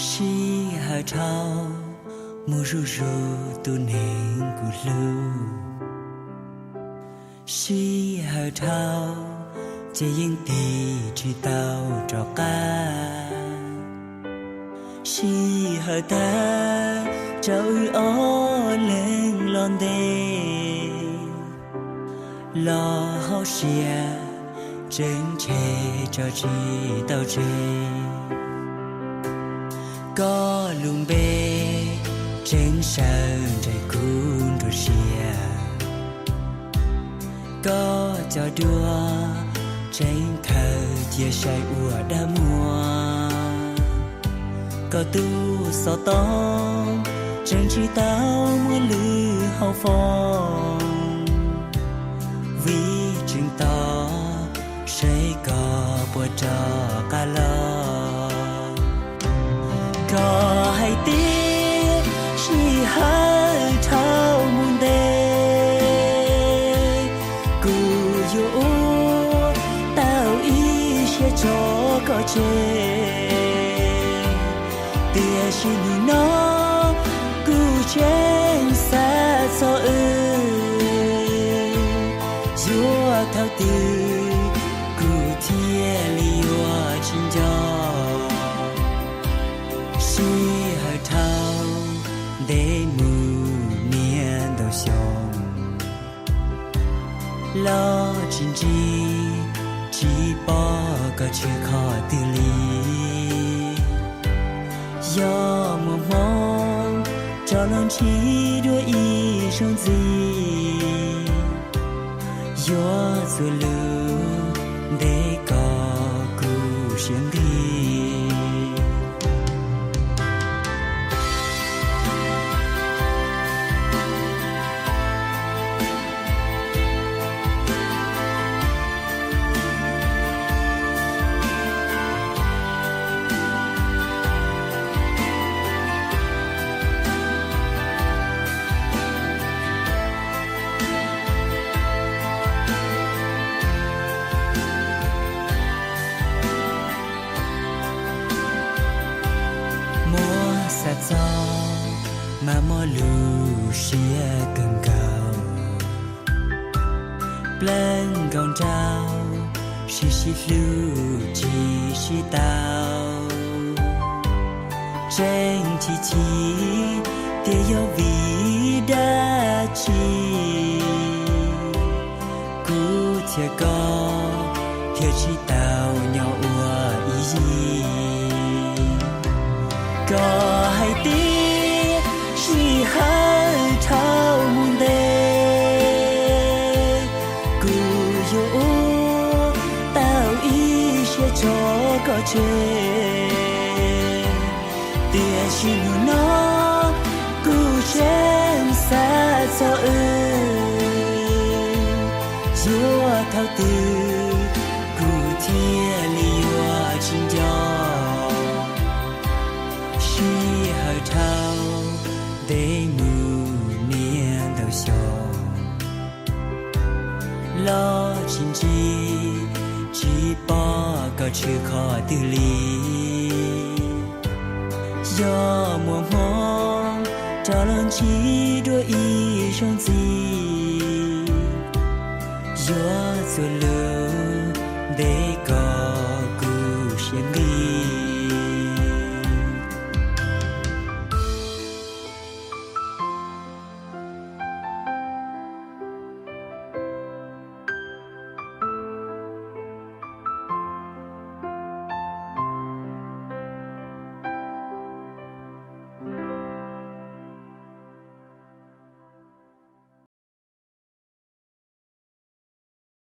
She her thao mu ru ru tu nên cu lu. She her thao chỉ yên tì chỉ tao cho ca. She her ta trao ó lên lon đê lo hao xia trên chê cho chị tao chê. Có lùng bê trên sân trời cuốn rồi xìa. Có cho đua trên thờ chia sẻ ua đã mua. Có tu so tông trên chỉ tao muốn lư hậu phong. Vì chừng to sẽ có bữa trò cả lo. Có hay tiếc chỉ hơi thao muôn đê. Cú dỗ tao ý sẽ cho có chê. Tia chỉ nó cú trên xa cho dỗ thao tư cú thiên liu chính cho. She her thao để mù miền đầu sông. Lo chính trị chỉ bỏ có chữ khó từ lý. Do mùa mong cho lòng chỉ đôi ý trong gì. Do rồi lưu để có cú xiên đi. Sa cho mà mò lù xia cần cầu. Plen gong trao xì lù chỉ xì tao. Trên chỉ tia yêu vì đã chi. Cú thia có thia chỉ tao nhau ua ý gì. Có hay tiếc chỉ hơi thao muôn đê. Cú dỗ tao ý sẽ cho có chê. Tia chỉ nó cú trên xa cho dỗ thao tư cú thiên liu chính cho. She her thao để mù miền đầu sông. Lo chính trị chỉ bỏ có chữ khó từ lý. Do mùa mong cho lòng chỉ đôi ý trong gì. Do rồi lưu để